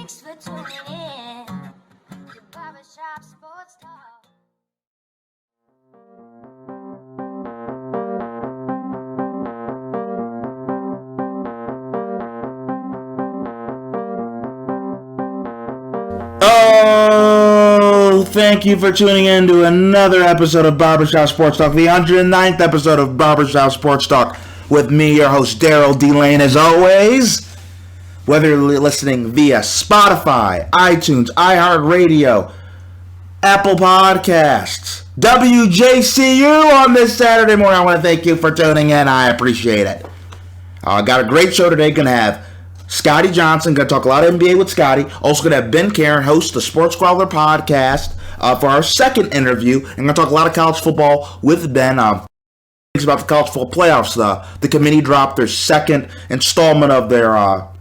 Thanks for tuning in to Barber Shop Sports Talk. Oh, thank you for tuning in to another episode of Barber Shop Sports Talk, the 109th episode of Barber Shop Sports Talk, with me, your host, Darrell D-Lane, as always. Whether you're listening via Spotify, iTunes, iHeartRadio, Apple Podcasts, WJCU on this Saturday morning, I want to thank you for tuning in. I appreciate it. I got a great show today. Going to have Scotty Johnson, going to talk a lot of NBA with Scotty. Also going to have Ben Karren, host the Sports Squabbler podcast, for our second interview. I'm going to talk a lot of college football with Ben. Things about the college football playoffs. The committee dropped their second installment of their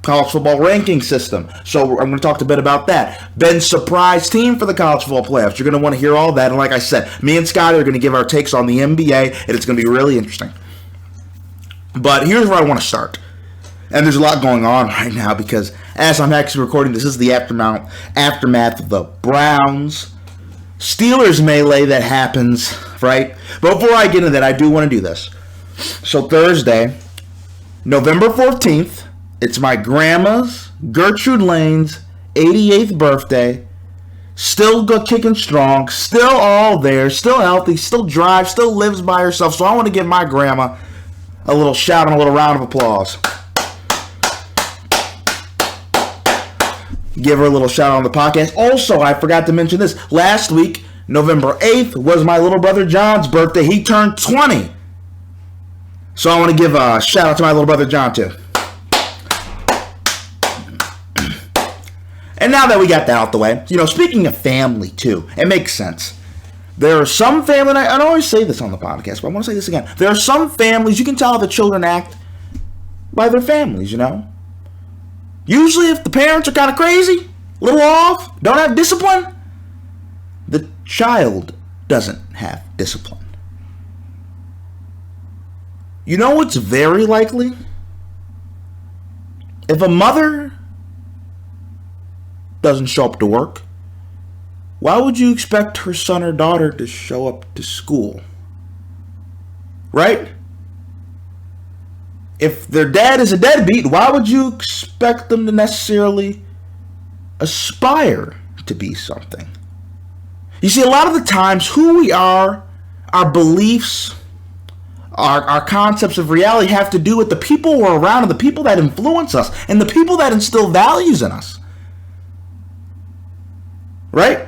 college football ranking system. So I'm going to talk a bit about that. Ben's surprise team for the college football playoffs. You're going to want to hear all that. And like I said, me and Scotty are going to give our takes on the NBA, and it's going to be really interesting. But here's where I want to start. And there's a lot going on right now because as I'm actually recording, this is the aftermath of the Browns Steelers melee that happens, right? But before I get into that, I do want to do this. So Thursday, November 14th, it's my grandma's, Gertrude Lane's, 88th birthday. Still kicking strong, still all there, still healthy, still drives, still lives by herself. So I want to give my grandma a little shout and a little round of applause. Give her a little shout out on the podcast. Also, I forgot to mention this. Last week, November 8th, was my little brother John's birthday. He turned 20. So I want to give a shout out to my little brother John, too. And now that we got that out the way, speaking of family, too, it makes sense. There are some families, and I always say this on the podcast, but I want to say this again. There are some families, you can tell how the children act by their families, Usually, if the parents are kind of crazy, a little off, don't have discipline, the child doesn't have discipline. You know what's very likely? If a mother doesn't show up to work, why would you expect her son or daughter to show up to school? Right? If their dad is a deadbeat, why would you expect them to necessarily aspire to be something? You see, a lot of the times, who we are, our beliefs, our concepts of reality have to do with the people we're around and the people that influence us and the people that instill values in us. Right?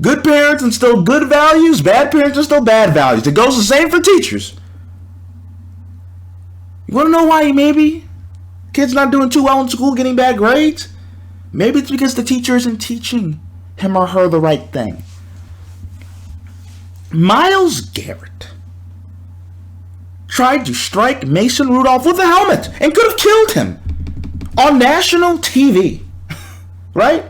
Good parents instill good values, bad parents instill bad values. It goes the same for teachers. You want to know why maybe kid's not doing too well in school, getting bad grades? Maybe it's because the teacher isn't teaching him or her the right thing. Myles Garrett tried to strike Mason Rudolph with a helmet and could have killed him on national TV. Right?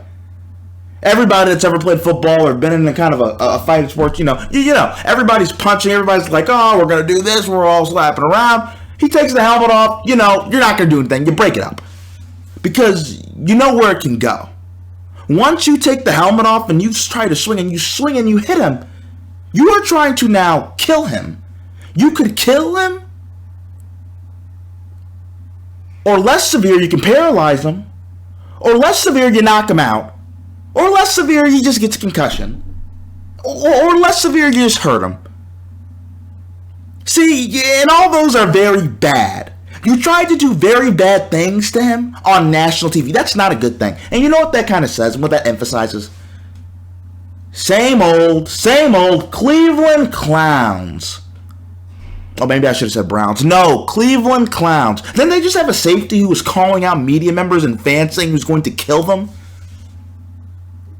Everybody that's ever played football or been in a kind of a fight in sports, everybody's punching, everybody's like, oh, we're going to do this, we're all slapping around. He takes the helmet off, you're not going to do anything. You break it up. Because you know where it can go. Once you take the helmet off and you try to swing and you hit him, you are trying to now kill him. You could kill him. Or less severe, you can paralyze him. Or less severe, you knock him out. Or less severe, he just gets a concussion. Or less severe, you just hurt him. See, and all those are very bad. You tried to do very bad things to him on national TV. That's not a good thing. And you know what that kind of says and what that emphasizes? Same old Cleveland Clowns. Oh, maybe I should have said Browns. No, Cleveland Clowns. Then they just have a safety who was calling out media members and fans saying who's going to kill them.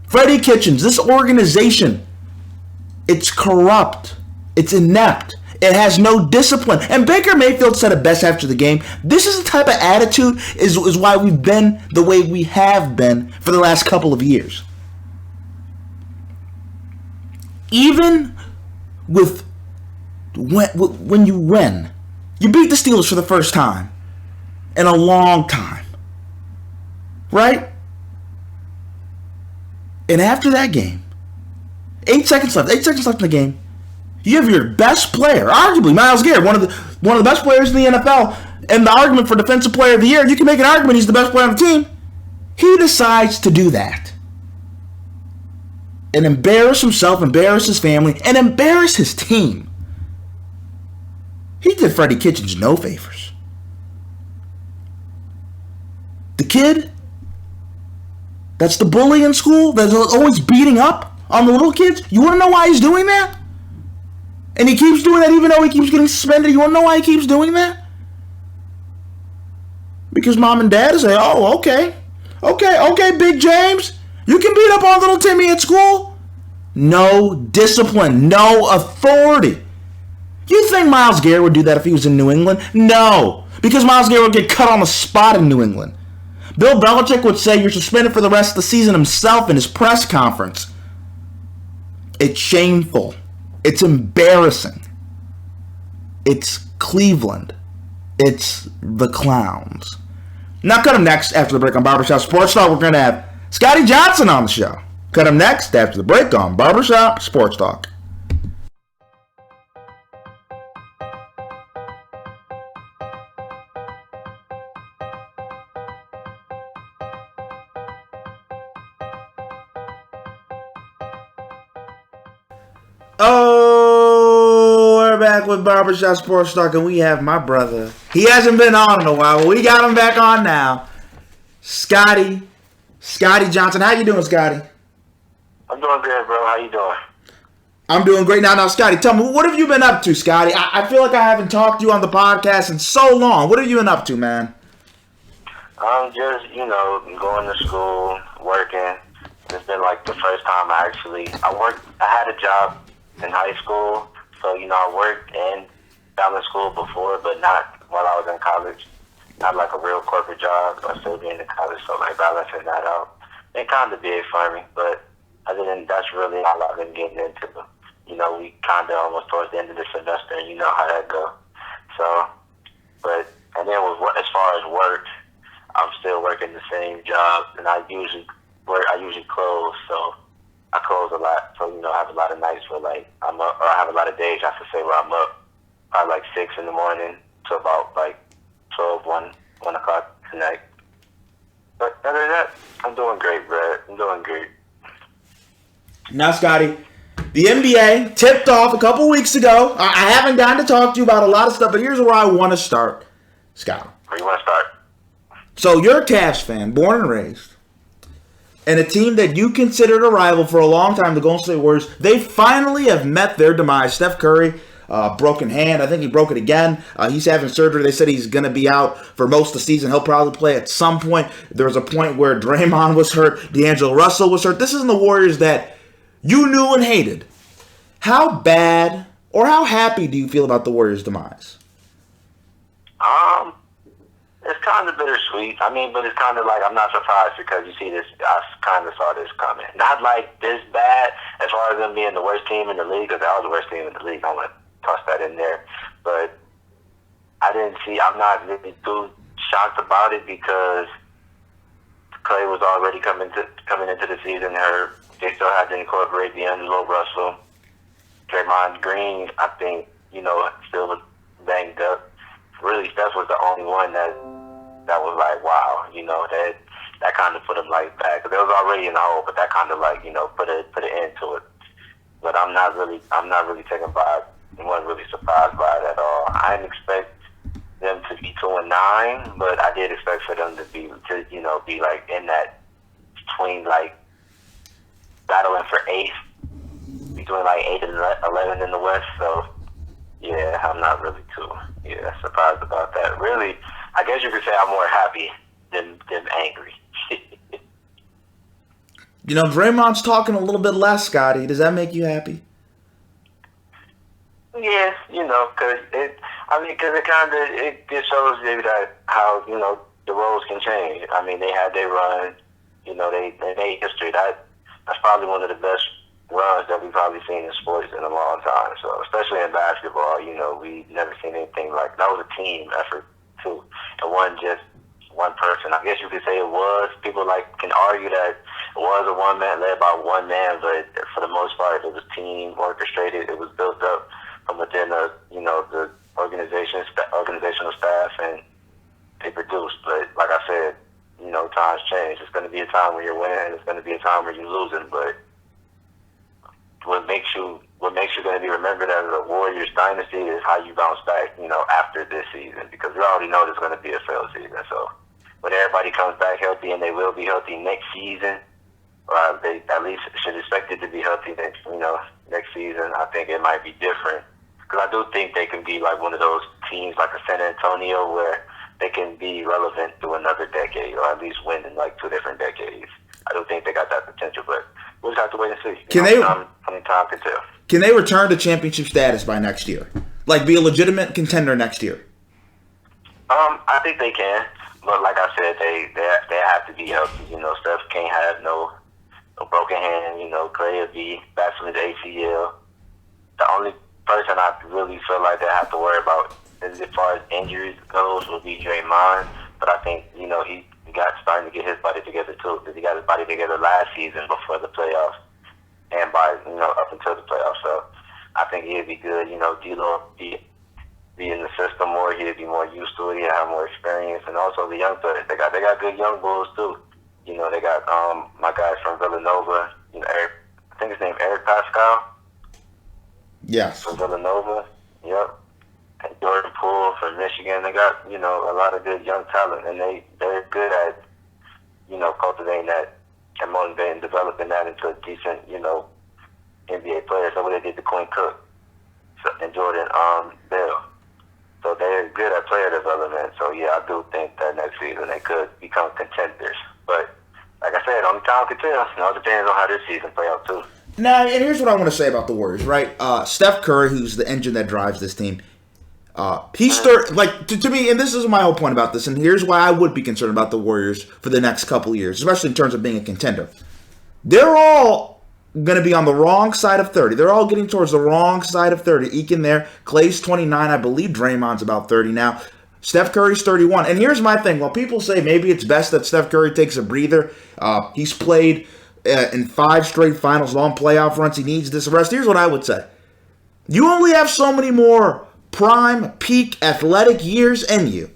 Freddie Kitchens, this organization, it's corrupt. It's inept. It has no discipline. And Baker Mayfield said it best after the game. This is the type of attitude is why we've been the way we have been for the last couple of years. Even with when you win, you beat the Steelers for the first time in a long time. Right? And after that game, 8 seconds left in the game, you have your best player, arguably Myles Garrett, one of the best players in the NFL, and the argument for Defensive Player of the Year, you can make an argument he's the best player on the team. He decides to do that. And embarrass himself, embarrass his family, and embarrass his team. He did Freddie Kitchens no favors. The kid that's the bully in school, that's always beating up on the little kids, you want to know why he's doing that? And he keeps doing that even though he keeps getting suspended. You want to know why he keeps doing that? Because mom and dad say, oh, okay, Big James, you can beat up on little Timmy at school. No discipline, no authority. You think Myles Garrett would do that if he was in New England? No, because Myles Garrett would get cut on the spot in New England. Bill Belichick would say you're suspended for the rest of the season himself in his press conference. It's shameful. It's embarrassing. It's Cleveland. It's the Clowns. Now cut him next after the break on Barbershop Sports Talk. We're going to have Scotty Johnson on the show. Cut him next after the break on Barbershop Sports Talk. Oh, we're back with Barbershop Sports Talk, and we have my brother. He hasn't been on in a while, but we got him back on now. Scotty Johnson. How you doing, Scotty? I'm doing good, bro. How you doing? I'm doing great. Now, Scotty, tell me, what have you been up to, Scotty? I feel like I haven't talked to you on the podcast in so long. What have you been up to, man? I'm just, going to school, working. It's been like the first time I had a job in high school, so I worked and down in school before, but not while I was in college. Not like a real corporate job, but still being in college, so like balancing that out. It kind of big for me, but other than that's really all I've been getting into. We kind of almost towards the end of the semester, and you know how that go. So, and then as far as work, I'm still working the same job, and I usually close, so I close a lot. So, I have a lot of nights where, like, I'm up, or I have a lot of days, I should say, where I'm up probably like 6 in the morning to about like 12, 1 o'clock tonight. But other than that, I'm doing great, bro. I'm doing great. Now, Scotty, the NBA tipped off a couple weeks ago. I haven't gotten to talk to you about a lot of stuff, but here's where I want to start, Scotty. Where you want to start? So you're a Cavs fan, born and raised. And a team that you considered a rival for a long time, the Golden State Warriors, they finally have met their demise. Steph Curry, broken hand. I think he broke it again. He's having surgery. They said he's going to be out for most of the season. He'll probably play at some point. There was a point where Draymond was hurt. D'Angelo Russell was hurt. This isn't the Warriors that you knew and hated. How bad or how happy do you feel about the Warriors' demise? It's kind of bittersweet. But it's kind of like I'm not surprised because you see this. I kind of saw this coming. Not like this bad as far as them being the worst team in the league, because that was the worst team in the league. I want to toss that in there, but I didn't see. I'm not really too shocked about it because Clay was already coming into the season hurt. They still had to incorporate D'Angelo Russell. Draymond Green, I think, still was banged up. Really, Steph was the only one that was like, wow, that kind of put him like back. They was already in the hole, but that kind of like, put an end to it. But I'm not really taken by it. I wasn't really surprised by it at all. I didn't expect them to be 2-9, but I did expect for them to be like in that between like battling for 8th, between like 8 and 11 in the West. So yeah, I'm not really too surprised about that. Really, I guess you could say I'm more happy than angry. Draymond's talking a little bit less, Scotty. Does that make you happy? Yeah, because it just shows you that how the roles can change. They had their run. They made history. That's probably one of the best runs that we've probably seen in sports in a long time. So especially in basketball, we've never seen anything like that. Was a team effort too. It wasn't just one person. I guess you could say it was. People can argue that it was a one man, led by one man, but for the most part, it was team orchestrated. It was built up from within the organizational staff, and they produced. But like I said, times change. It's going to be a time when you're winning, and it's going to be a time when you're losing. But what makes you going to be remembered as a Warriors dynasty is how you bounce back, after this season, because we already know there's going to be a failed season. So when everybody comes back healthy, and they will be healthy next season, they at least should expect it to be healthy next season. I think it might be different, because I do think they can be like one of those teams like a San Antonio where they can be relevant through another decade, or at least win in like 2 different decades. I do think they got that potential, but we'll just have to wait and see. Time can tell. Can they return to championship status by next year? Like, be a legitimate contender next year? I think they can, but like I said, they have to be healthy. Steph can't have no broken hand. Clay will be battling his ACL. The only person I really feel like they have to worry about as far as injuries goes will be Draymond, but I think he got starting to get his body together too, because he got his body together last season before the playoffs, and by up until the playoffs. So I think he'd be good. D'Lo be in the system more. He'd be more used to it. He'd have more experience, and also the young players. They got good young bulls too. They got my guys from Villanova. Eric, I think his name Eric Pascal. Yes. From Villanova. Yep. And Jordan Poole from Michigan. They got a lot of good young talent, and they're good at cultivating that and motivating, developing that into a decent NBA players. That's what they did to Quinn Cook and Jordan Bell. So they're good at player development. So yeah, I do think that next season they could become contenders. But like I said, only time can tell. It depends on how this season play out too. Now, and here's what I want to say about the Warriors, right? Steph Curry, who's the engine that drives this team, he's to me, and this is my whole point about this, and here's why I would be concerned about the Warriors for the next couple of years, especially in terms of being a contender. They're all going to be on the wrong side of 30. They're all getting towards the wrong side of 30. Ekin there. Clay's 29. I believe Draymond's about 30 now. Steph Curry's 31. And here's my thing. While people say maybe it's best that Steph Curry takes a breather, he's played in 5 straight finals, long playoff runs. He needs this rest. Here's what I would say. You only have so many more prime, peak, athletic years in you.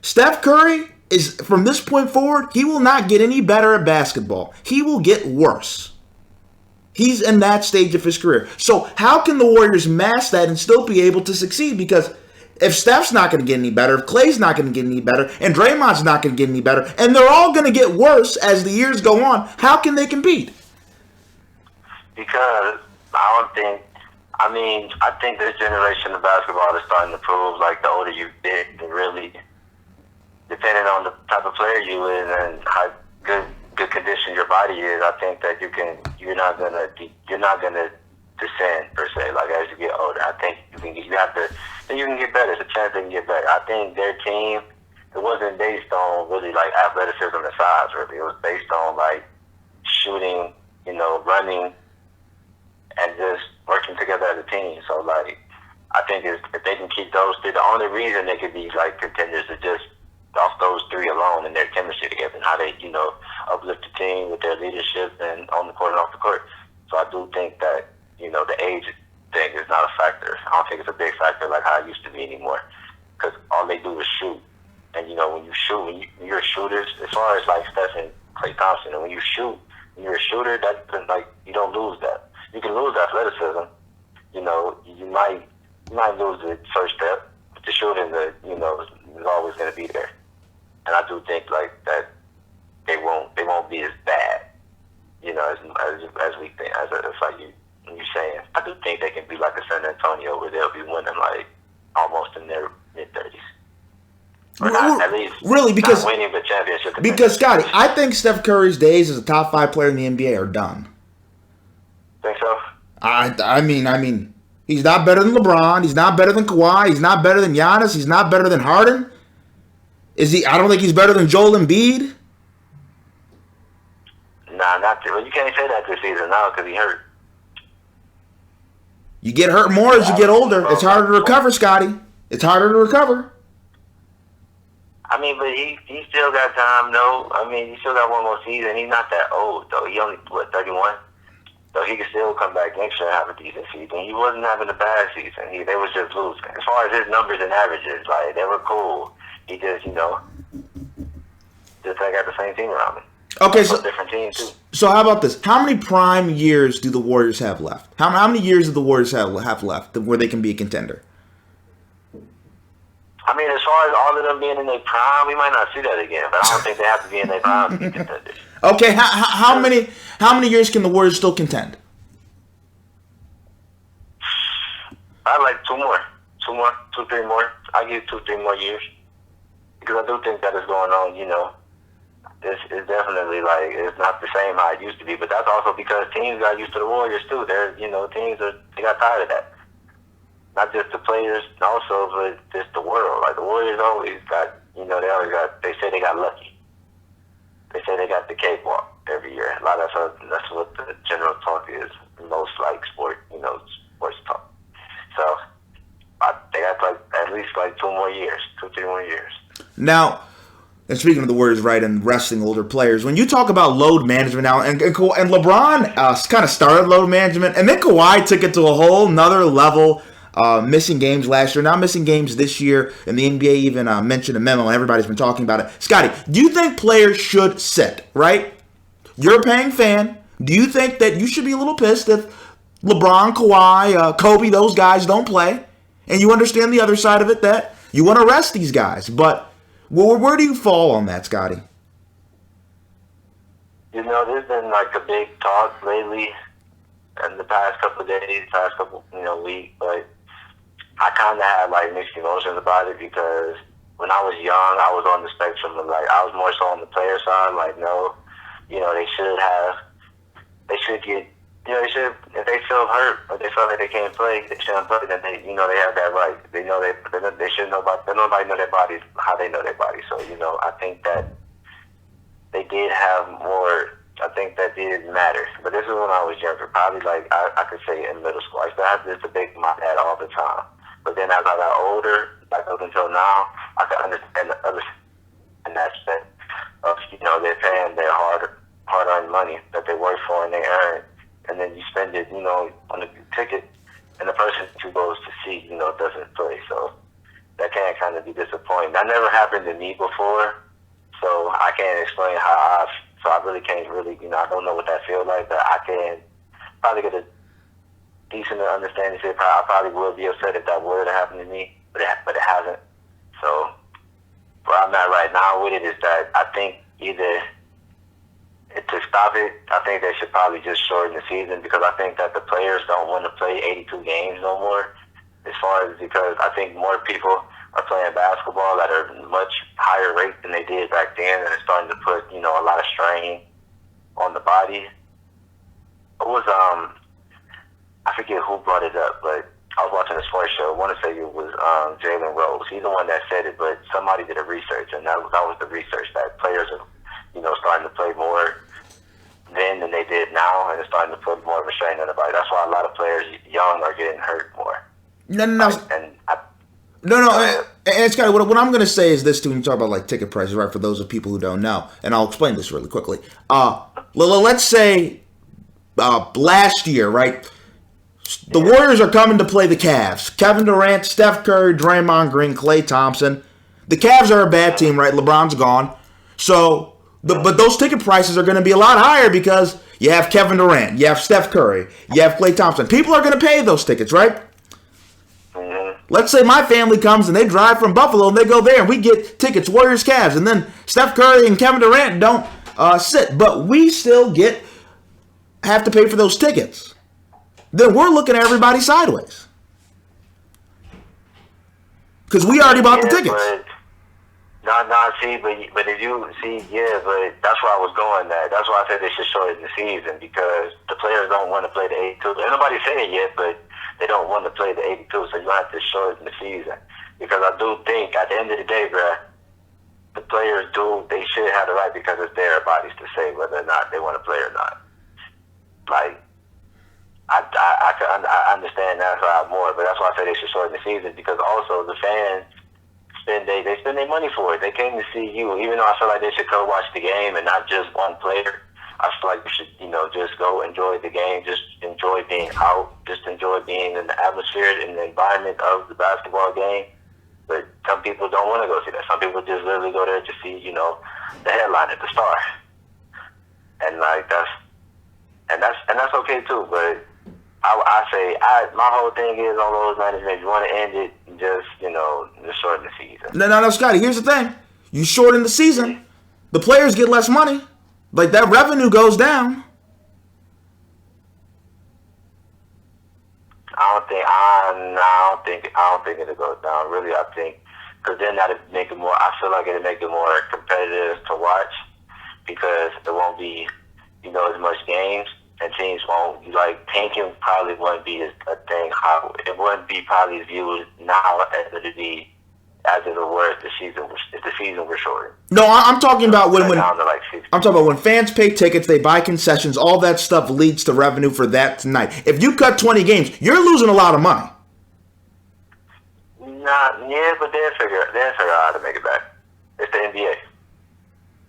Steph Curry is, from this point forward, he will not get any better at basketball. He will get worse. He's in that stage of his career. So how can the Warriors mask that and still be able to succeed? Because if Steph's not going to get any better, if Clay's not going to get any better, and Draymond's not going to get any better, and they're all going to get worse as the years go on, how can they compete? Because I think this generation of basketball is starting to prove, like, the older you get, really, depending on the type of player you is and how good condition your body is, I think that you're not gonna descend per se. Like, as you get older, I think you can get better. It's a chance they can get better. I think their team, it wasn't based on really like athleticism and size. Really, it was based on like shooting, running, and just working together as a team. So like, I think if they can keep those 3, the only reason they could be like contenders is just off those 3 alone and their chemistry together and how they, uplift the team with their leadership and on the court and off the court. So I do think that, the age thing is not a factor. I don't think it's a big factor like how it used to be anymore, because all they do is shoot. And, when you shoot, when you're shooters, as far as like Steph and Klay Thompson, and when you're a shooter, that like, you don't lose that. You can lose athleticism. You might lose the first step, but the shooting, is always going to be there. And I do think like that they won't be as bad, as we think, as like you're saying. I do think they can be like a San Antonio where they'll be winning like almost in their mid-30s. Or not, at least really, because not winning the championship. Because Scotty, I think Steph Curry's days as a top 5 player in the NBA are done. Think so? I mean, he's not better than LeBron. He's not better than Kawhi. He's not better than Giannis. He's not better than Harden. Is he? I don't think he's better than Joel Embiid. Nah, not well, you can't say that this season now because he hurt. You get hurt more as you get older. It's harder to recover, Scotty. It's harder to recover. I mean, but he still got time, no. I mean, he still got one more season. He's not that old, though. He only, 31? So he can still come back next year and have a decent season. He wasn't having a bad season. They was just losing. As far as his numbers and averages, like, they were cool. He just, just got the same team around him. Okay, so different team too. So how about this? How many prime years do the Warriors have left? How many years do the Warriors have left where they can be a contender? I mean, as far as all of them being in their prime, we might not see that again. But I don't think they have to be in their prime to be contenders. Okay, how many years can the Warriors still contend? I'd like 2 more, 3 more. I give 2, 3 more years because I do think that is going on. It's definitely like it's not the same how it used to be, but that's also because teams got used to the Warriors too. They got tired of that. Not just the players, also, but just the world. Like the Warriors always got, they say they got lucky. They say they got the cakewalk every year. A lot of that's what the general talk is. Most like sports talk. So they got at least 2 more years, 2, 3 more years. Now. And speaking of the Warriors, right, and resting older players, when you talk about load management now, and LeBron kind of started load management, and then Kawhi took it to a whole nother level, missing games last year, now missing games this year, and the NBA even mentioned a memo, and everybody's been talking about it. Scotty, do you think players should sit, right? You're a paying fan. Do you think that you should be a little pissed if LeBron, Kawhi, Kobe, those guys don't play, and you understand the other side of it, that you want to rest these guys, but where do you fall on that, Scotty? There's been a big talk lately in the past couple of days, past couple, weeks, but I kind of had mixed emotions about it because when I was young, I was on the spectrum of I was more so on the player side, no, they should get, they should, if they feel hurt or they feel like they can't play, they shouldn't play, then they have that right. They know they should know about, nobody know their bodies, how they know their bodies. So, I think that they did have more, I think that did matter. But this is when I was younger, probably I could say in middle school. I used to have this debate in my head all the time. But then as I got older, up until now, I could understand the other aspect of, they're paying their hard-earned money that they work for and they earn. And then you spend it, on the ticket, and the person who goes to see, doesn't play. So that can kind of be disappointing. That never happened to me before, so I can't explain so I really can't I don't know what that feels like, but I can probably get a decent understanding. I probably would be upset if that were to happen to me, but it hasn't. So where I'm at right now with it is that I think either to stop it, I think they should probably just shorten the season because I think that the players don't want to play 82 games no more. Because I think more people are playing basketball at a much higher rate than they did back then, and it's starting to put a lot of strain on the body. It was I forget who brought it up, but I was watching a sports show. I want to say it was Jalen Rose. He's the one that said it, but somebody did a research, and that was the research that players are starting to play more then than they did now, and it's starting to put more of a strain on the body. That's why a lot of players young are getting hurt more. No. And Scotty, what I'm going to say is this too, when you talk about ticket prices, right, for those of people who don't know, and I'll explain this really quickly. Let's say last year, right, the Warriors are coming to play the Cavs. Kevin Durant, Steph Curry, Draymond Green, Klay Thompson. The Cavs are a bad team, right? LeBron's gone. So, but those ticket prices are going to be a lot higher because you have Kevin Durant, you have Steph Curry, you have Klay Thompson. People are going to pay those tickets, right? Let's say my family comes and they drive from Buffalo and they go there and we get tickets, Warriors, Cavs, and then Steph Curry and Kevin Durant don't sit, but we still have to pay for those tickets. Then we're looking at everybody sideways because we already bought the tickets. But if you see, but that's where I was going at. That's why I said they should shorten the season because the players don't want to play the 82. Ain't nobody said it yet, but they don't want to play the 82, so you have to shorten the season. Because I do think at the end of the day, bruh, the players they should have the right because it's their bodies to say whether or not they want to play or not. I understand that side more, but that's why I say they should shorten the season because also the fans they spend their money for it. They came to see you, even though I feel like they should go watch the game and not just one player. I feel like you should, just go enjoy the game, just enjoy being out, just enjoy being in the atmosphere and the environment of the basketball game. But some people don't want to go see that. Some people just literally go there to see, the headline at the star. And like that's okay too. But I say my whole thing is on those management. If you want to end it, just shorten the season. No, Scotty. Here's the thing: you shorten the season, the players get less money. Like that revenue goes down. I don't think it'll go down. Really, I think because then that'll make it more. I feel like it'll make it more competitive to watch because there won't be as much games. And teams won't, tanking probably wouldn't be a thing. It wouldn't be probably viewed now as it were if the season were shortened. No, I'm talking about when I'm talking about when fans pay tickets, they buy concessions, all that stuff leads to revenue for that tonight. If you cut 20 games, you're losing a lot of money. But they'll figure out how to make it back. It's the NBA.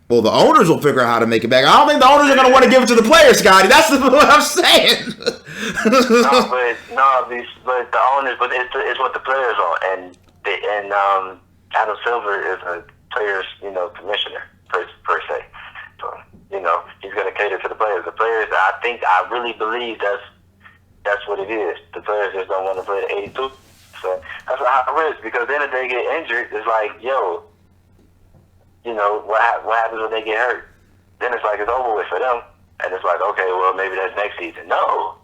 Well, the owners will figure out how to make it back. I don't think the owners are going to want to give it to the players, Scotty. That's what I'm saying. but the owners, but it's what the players are, and Adam Silver is a players, commissioner per se. So he's going to cater to the players. The players, I really believe that's what it is. The players just don't want to play the 82. So that's how it is because then if they get injured, it's like, what happens when they get hurt? Then it's like it's over with for them. And it's like, okay, well, maybe that's next season. No.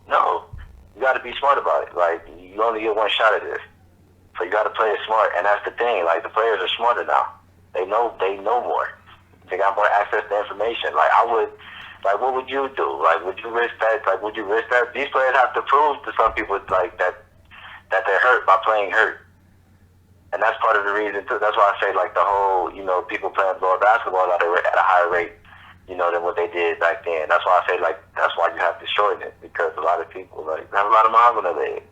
You got to be smart about it. Like, you only get one shot at this. So you got to play it smart. And that's the thing. Like, the players are smarter now. They know more. They got more access to information. What would you do? Like, would you risk that? These players have to prove to some people, like, that they're hurt by playing hurt. And that's part of the reason, too. That's why I say, like, the whole, people playing basketball at a higher rate, than what they did back then. That's why I say, like, that's why you have to shorten it, because a lot of people, like, have a lot of miles on their leg.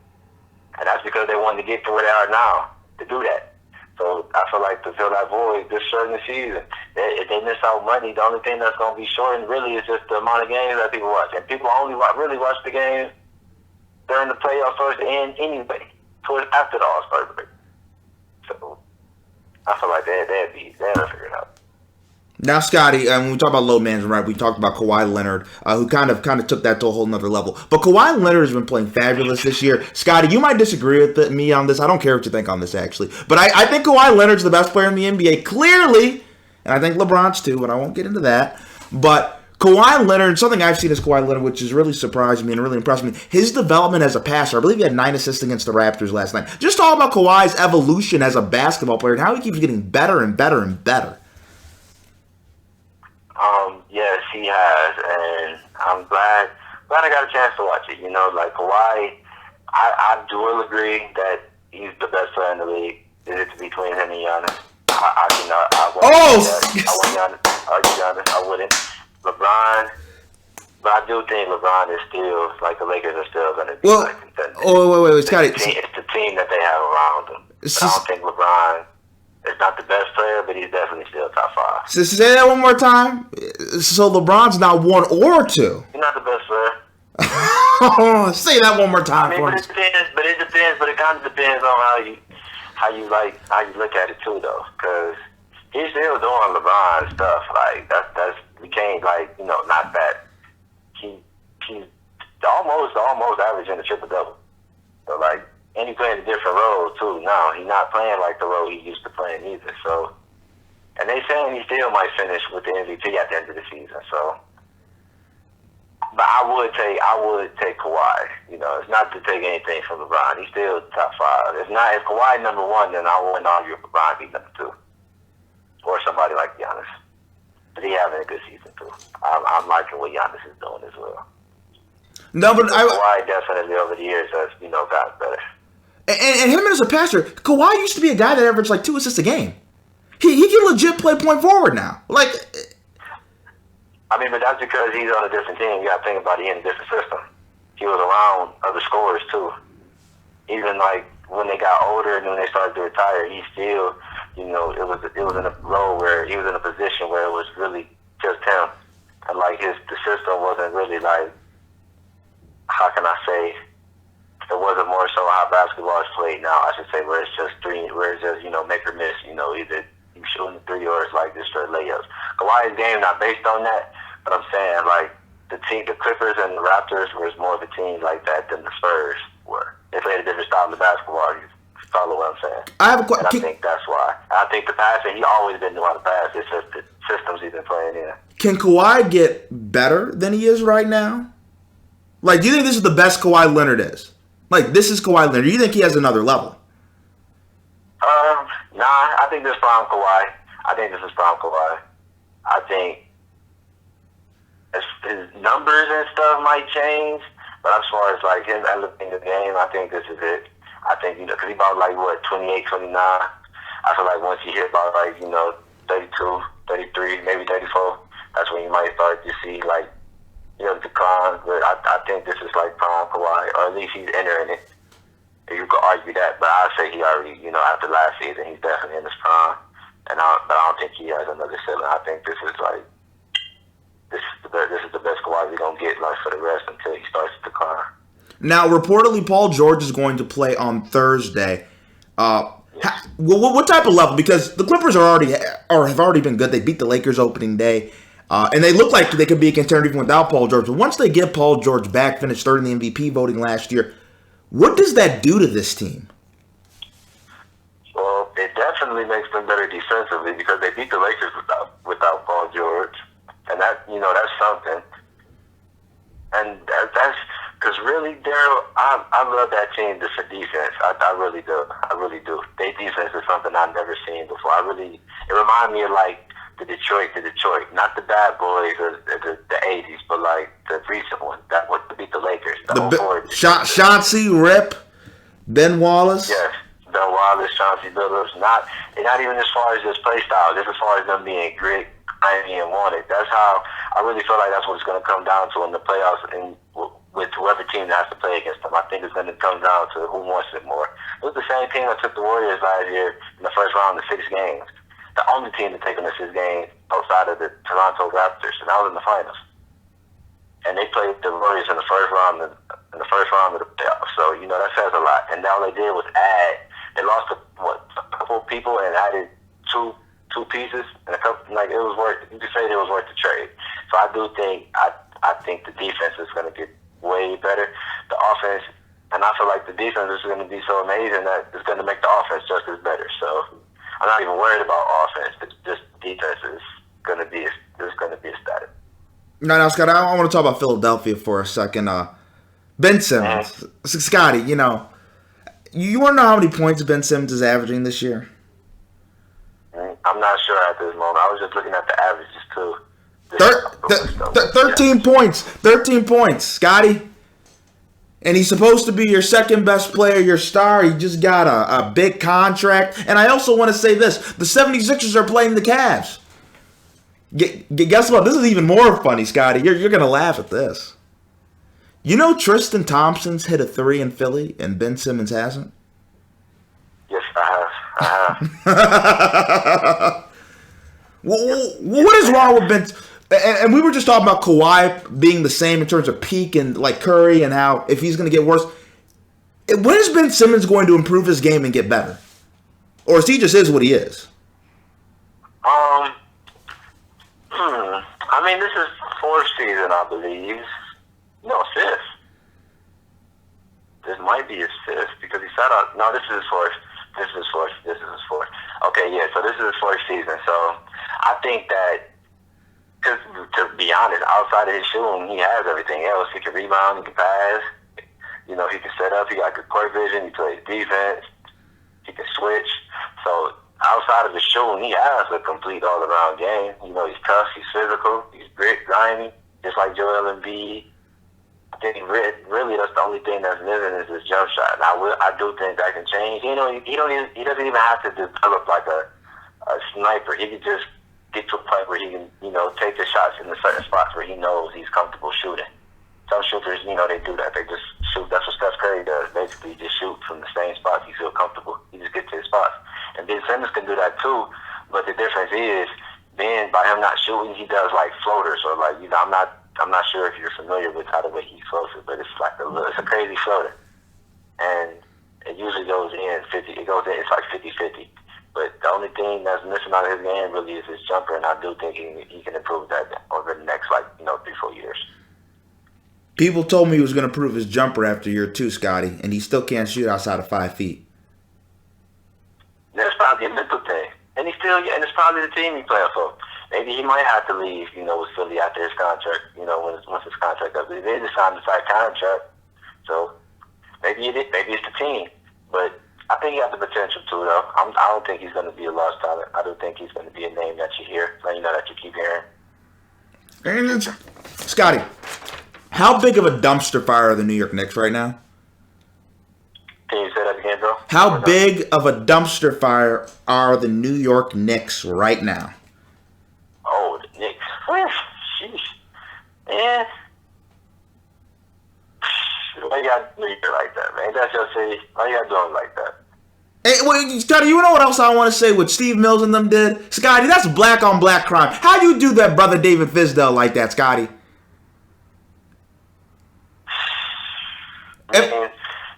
And that's because they wanted to get to where they are now to do that. So I feel like to fill that void, just shorten the season. If they miss out money, the only thing that's going to be shortened really is just the amount of games that people watch. And people only really watch the games during the playoffs towards the end anyway, towards after the All-Star break. So I feel like they'll figure it out. Now, Scotty, when we talk about load management, right, we talked about Kawhi Leonard, who kind of took that to a whole nother level. But Kawhi Leonard has been playing fabulous this year. Scotty, you might disagree with me on this. I don't care what you think on this, actually. But I think Kawhi Leonard's the best player in the NBA, clearly. And I think LeBron's too, but I won't get into that. But Kawhi Leonard, something I've seen as Kawhi Leonard, which has really surprised me and really impressed me, his development as a passer. I believe he had 9 assists against the Raptors last night. Just talk about Kawhi's evolution as a basketball player and how he keeps getting better and better and better. Yes, he has, and I'm glad I got a chance to watch it. Like Kawhi, I will agree that he's the best player in the league. Is it between him and Giannis? I wouldn't. LeBron, but I do think LeBron is still, like, the Lakers are still going to be contenders. Wait, Scotty. It's the team that they have around them. But I don't think LeBron is not the best player, but he's definitely still top 5. So say that one more time. So LeBron's not 1 or 2. He's not the best player. Say that one more time. But it depends. But it kind of depends on how you look at it too, though, because he's still doing LeBron stuff. Like that's we can't not that. He's almost averaging a triple-double. So and he playing a different role too now. He's not playing like the role he used to play either. So, and they saying he still might finish with the MVP at the end of the season. So, but I would take Kawhi. It's not to take anything from LeBron. He's still top 5. If Kawhi number 1, then I wouldn't argue if LeBron be number 2, or somebody like Giannis. But he's having a good season too. I'm liking what Giannis is doing as well. No, but Kawhi definitely over the years has gotten better. And him as a passer, Kawhi used to be a guy that averaged like 2 assists a game. He can legit play point forward now. But that's because he's on a different team. You got to think about it, in a different system. He was around other scorers too. Even when they got older and when they started to retire, he still you know, it was in a role where he was in a position where it was really just him, and like the system wasn't really like, how can I say, it wasn't more so how basketball is played now. I should say where it's just you know, make or miss. You know, either you shooting the three or it's like just straight layups. Kawhi's game not based on that, but I'm saying like the Clippers and the Raptors was more of a team like that than the Spurs were. They played a different style of basketball. You follow what I'm saying? I have a question. I think that's why. I think the passing, he always been knowing how to pass. It's just the systems he's been playing in. Can Kawhi get better than he is right now? Like, do you think this is the best Kawhi Leonard is? Like, this is Kawhi Leonard. Do you think he has another level? Nah, I think this is prime Kawhi. I think his numbers and stuff might change, but as far as like him elevating the game, I think this is it. I think, you know, because he about like, 28, 29. I feel like once he hit about like, 32, 33, maybe 34, that's when you might start to see like, the decline. But I think this is like prime Kawhi, or at least he's entering it. You could argue that, but I'd say he already, after last season, he's definitely in his prime. But I don't think he has another ceiling. I think this is like, this is the best Kawhi we're going to get like for the rest until he starts to decline. Now, reportedly, Paul George is going to play on Thursday. What type of level? Because the Clippers have already been good. They beat the Lakers opening day, and they look like they could be a contender even without Paul George. But once they get Paul George back, finished third in the MVP voting last year, what does that do to this team? Well, it definitely makes them better defensively because they beat the Lakers without Paul George, and that's something. And that's because really, Darrell, I love that team just for defense. I really do. I really do. Their defense is something I've never seen before. It reminds me of like the Detroit, not the bad boys or the 80s, but like the recent one that would beat the Lakers. Chauncey, Rip, Ben Wallace. Yes, Ben Wallace, Chauncey Billups. Not even as far as just play style, just as far as them being grit, grimy, and wanted. That's how I really feel like that's what it's going to come down to in the playoffs and with whoever team that has to play against them. I think it's going to come down to who wants it more. It was the same team that took the Warriors last year in the first round of 6 games. The only team to take them to 6 games outside of the Toronto Raptors, and that was in the finals. And they played the Warriors in the first round of the playoffs. So that says a lot. And all they did was add. They lost a couple people and added two pieces and a couple. Like it was worth. You could say it was worth the trade. So I do think I think the defense is going to get way better. The offense, and I feel like the defense is going to be so amazing that it's going to make the offense just as better. So I'm not even worried about offense. It's just defense is going to be ecstatic. Now, Scott, I want to talk about Philadelphia for a second. Ben Simmons, Scotty, you want to know how many points Ben Simmons is averaging this year? I'm not sure at this moment. I was just looking at the averages too. 13 points. 13 points, Scotty. And he's supposed to be your second best player, your star. He just got a big contract. And I also want to say this. The 76ers are playing the Cavs. Guess what? This is even more funny, Scotty. You're going to laugh at this. You know Tristan Thompson's hit a 3 in Philly and Ben Simmons hasn't? Yes, I have. What is wrong with Ben? And we were just talking about Kawhi being the same in terms of peak and like Curry and how if he's going to get worse. When is Ben Simmons going to improve his game and get better? Or is he just is what he is? I mean, this is 4th season, I believe. No, 5th. This might be his 5th because he sat out. No, this is his 4th. This is his 4th. Okay, yeah, so this is his 4th season. So I think that, because to be honest, outside of his shooting, he has everything else. He can rebound, he can pass. He can set up. He got good court vision. He plays defense. He can switch. So outside of the shooting, he has a complete all-around game. He's tough. He's physical. He's grimy, just like Joel Embiid. I think really that's the only thing that's missing is his jump shot. And I do think that can change. He doesn't even have to develop like a sniper. He can just get to a point where he can, take the shots in the certain spots where he knows he's comfortable shooting. Some shooters, they do that. They just shoot. That's what Steph Curry does. Basically, just shoot from the same spots he feels comfortable. He just gets to his spots. And Ben Simmons Simmons can do that too, but the difference is Ben, by him not shooting, he does like floaters, or like, you know, I'm not sure if you're familiar with how the way he floats it, but it's a crazy floater, and it usually goes in 50. It goes in. It's like 50-50. But the only thing that's missing out of his game really is his jumper, and I do think he can improve that over the next 3-4 years. People told me he was going to prove his jumper after year 2, Scotty, and he still can't shoot outside of 5 feet. That's probably a mental thing, and it's probably the team he's playing for. Maybe he might have to leave, with Philly after his contract, once his contract up. They just signed a side contract, so maybe it's the team, but I think he has the potential too, though. I don't think he's going to be a lost talent. I do think he's going to be a name that you hear, that you keep hearing. And Scotty, how big of a dumpster fire are the New York Knicks right now? Can you say that again, bro? How big of a dumpster fire are the New York Knicks right now? Oh, the Knicks. Sheesh. Man. Why you gotta do it like that, man? That's your city. Why you gotta do it like that? Hey, well, Scotty, you know what else I want to say? What Steve Mills and them did? Scotty, that's black on black crime. How do you do that, brother David Fisdale, like that, Scotty? Man,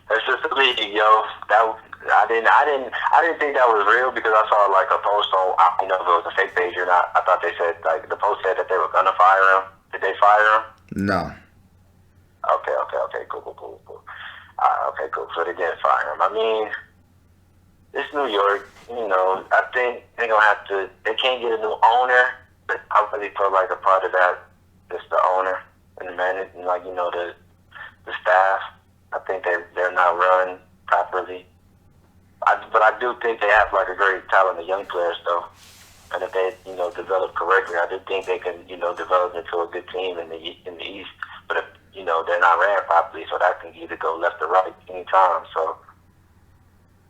that's just a league, yo. I didn't think that was real because I saw like a post on, I don't know if it was a fake page or not. I thought they said, like, the post said that they were gonna fire him. Did they fire him? No. Okay, cool. Okay, cool. So they didn't fire him. I mean, it's New York, I think they're going to have to, they can't get a new owner, but I really feel like a part of that is the owner and the management, the staff. I think they're not run properly. But I do think they have like a great talent of young players, though. And if they, develop correctly, I do think they can, develop into a good team in the East. But if, they're not ran properly, so that can either go left or right anytime. So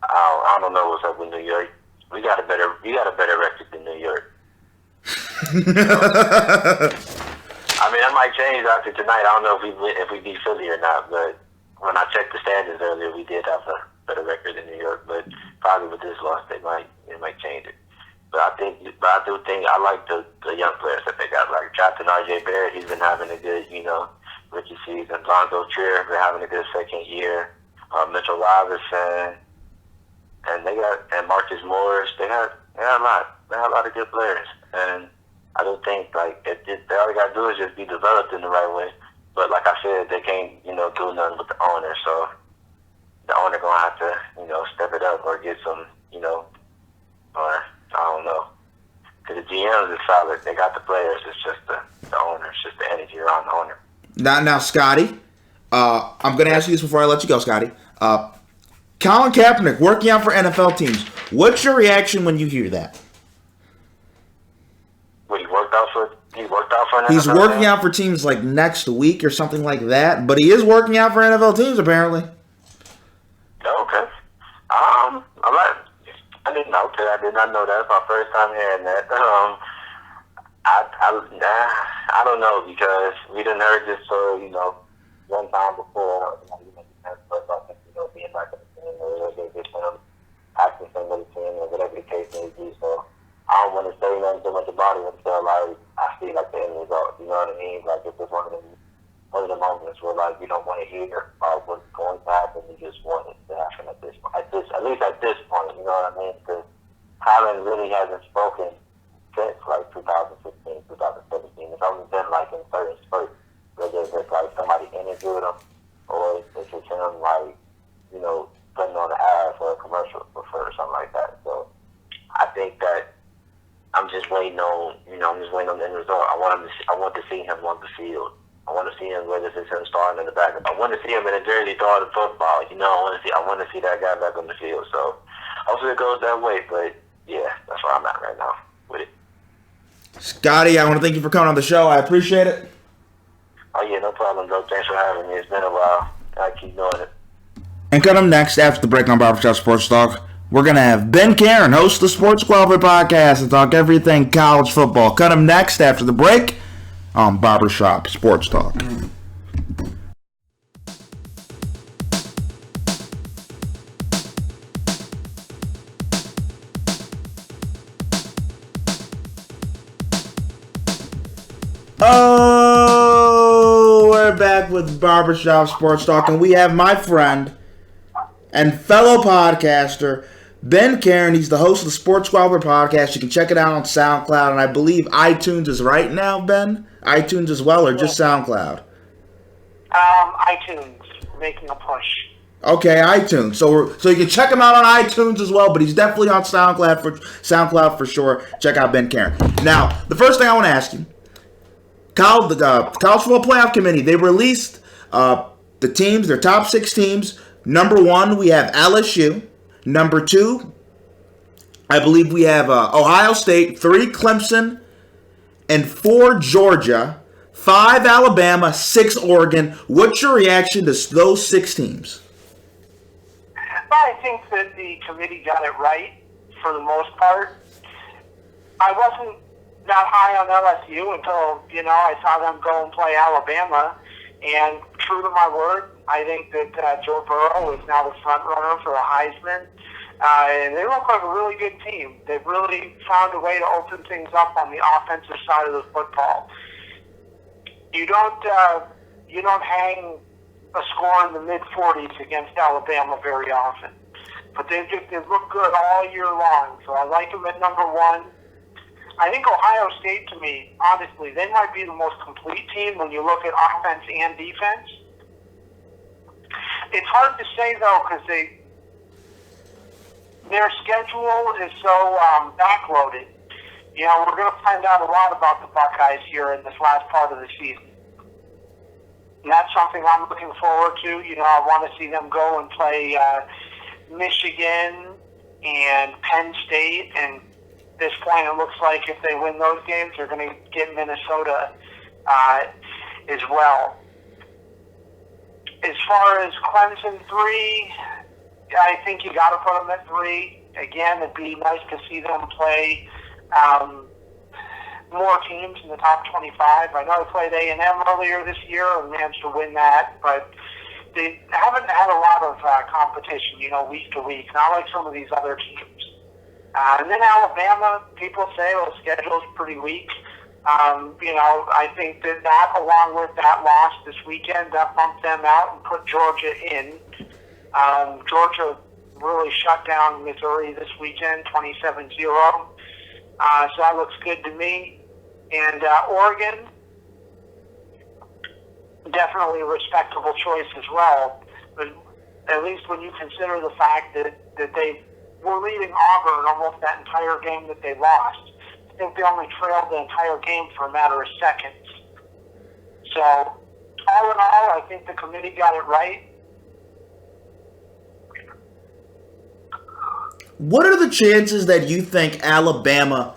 I don't know what's up with New York. We got a better record than New York. I mean, that might change after tonight. I don't know if we beat Philly or not, but when I checked the standings earlier, we did have a better record than New York. But probably with this loss, it might change it. But I do think I like the young players that they got. Like Captain R.J. Barrett, he's been having a good, rookie season. Lonzo Trier been having a good second year. Mitchell Robinson, and Marcus Morris. They had a lot. They had a lot of good players, and I don't think all they got to do is just be developed in the right way. But like I said, they can't do nothing with the owner. So the owner gonna have to step it up or get some or I don't know. Because the GMs is solid. They got the players. It's just the owner. It's just the energy around the owner. Now, Scotty, I'm going to ask you this before I let you go, Scotty. Colin Kaepernick working out for NFL teams. What's your reaction when you hear that? What, he worked out for an NFL He's working team? out for teams like next week or something like that, but he is working out for NFL teams apparently. Okay. I didn't know that. I did not know that. It's my first time hearing that. I don't know because we didn't heard this for one time before. Being back in the team or get him acting some of the team or whatever the case may be. So I don't want to say nothing too much about it until I see like the end result. You know what I mean? Like if it's one of the moments where like you don't want to hear about what's going to happen, you just want it to happen at least at this point. You know what I mean? Because Karren really hasn't spoken since like 2016, 2017. It's only been like in certain spurts where there's like somebody interviewed him or it's just him like putting on an ad for a commercial or something like that. So I think that I'm just waiting on the end result. I want to see him on the field. I want to see him whether it's him starting in the back. I want to see him in a jersey throwing the football. I want to see that guy back on the field. So hopefully it goes that way. But yeah, that's where I'm at right now with it. Scotty, I want to thank you for coming on the show. I appreciate it. Oh yeah, no problem, bro. Thanks for having me. It's been a while. I keep doing it. And coming next, after the break on Barber Shop Sports Talk, we're going to have Ben Karren, host of the Sports Squabbler podcast, and talk everything college football. Cut him next after the break on Barber Shop Sports Talk. Oh, we're back with Barber Shop Sports Talk, and we have my friend and fellow podcaster, Ben Karren. He's the host of the Sports Squabbler podcast. You can check it out on SoundCloud, and I believe iTunes is right now, Ben? iTunes as well, or just SoundCloud? iTunes, making a push. Okay, iTunes. So you can check him out on iTunes as well, but he's definitely on SoundCloud for sure. Check out Ben Karren. Now, the first thing I want to ask you, College Football Playoff Committee, they released the teams, their top 6 teams. Number 1, we have LSU. Number 2, I believe we have Ohio State. 3, Clemson. And 4, Georgia. 5, Alabama. 6, Oregon. What's your reaction to those 6 teams? I think that the committee got it right for the most part. I wasn't that high on LSU until, I saw them go and play Alabama. And true to my word, I think that Joe Burrow is now the front runner for the Heisman. And they look like a really good team. They've really found a way to open things up on the offensive side of the football. You don't hang a score in the mid-40s against Alabama very often. But they've looked good all year long. So I like them at number 1. I think Ohio State, to me, honestly, they might be the most complete team when you look at offense and defense. It's hard to say, though, because their schedule is so backloaded. We're going to find out a lot about the Buckeyes here in this last part of the season. And that's something I'm looking forward to. I want to see them go and play Michigan and Penn State. And at this point, it looks like if they win those games, they're going to get Minnesota as well. As far as Clemson 3, I think you got to put them at 3. Again, it'd be nice to see them play more teams in the top 25. I know they played A&M earlier this year and managed to win that, but they haven't had a lot of competition, week to week, not like some of these other teams. And then Alabama, people say, the schedule's pretty weak. I think that along with that loss this weekend, that bumped them out and put Georgia in. Georgia really shut down Missouri this weekend, 27-0. So that looks good to me. And Oregon, definitely a respectable choice as well. But at least when you consider the fact that they were leading Auburn almost that entire game that they lost. I think they only trailed the entire game for a matter of seconds. So, all in all, I think the committee got it right. What are the chances that you think Alabama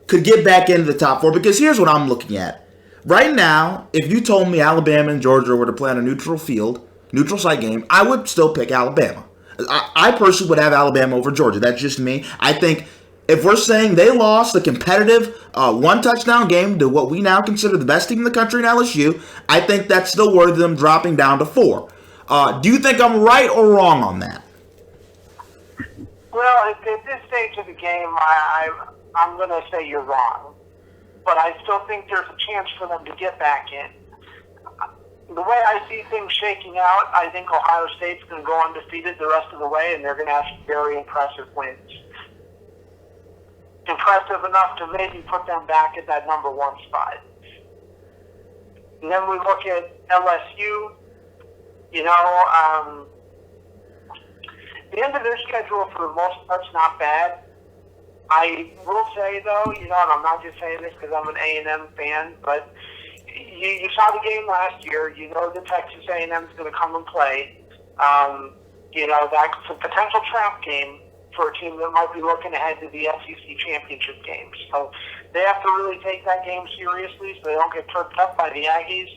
could get back into the top 4? Because here's what I'm looking at. Right now, if you told me Alabama and Georgia were to play on a neutral site game, I would still pick Alabama. I personally would have Alabama over Georgia. That's just me. I think if we're saying they lost a competitive one-touchdown game to what we now consider the best team in the country in LSU, I think that's still worth them dropping down to 4. Do you think I'm right or wrong on that? Well, at this stage of the game, I'm going to say you're wrong. But I still think there's a chance for them to get back in. The way I see things shaking out, I think Ohio State's going to go undefeated the rest of the way, and they're going to have some very impressive wins. Impressive enough to maybe put them back at that number 1 spot. And then we look at LSU. The end of their schedule for the most part's not bad. I will say, though, and I'm not just saying this because I'm an A&M fan, but you saw the game last year. The Texas A&M is going to come and play. That's a potential trap game for a team that might be looking ahead to the SEC championship games. So they have to really take that game seriously so they don't get tripped up by the Aggies.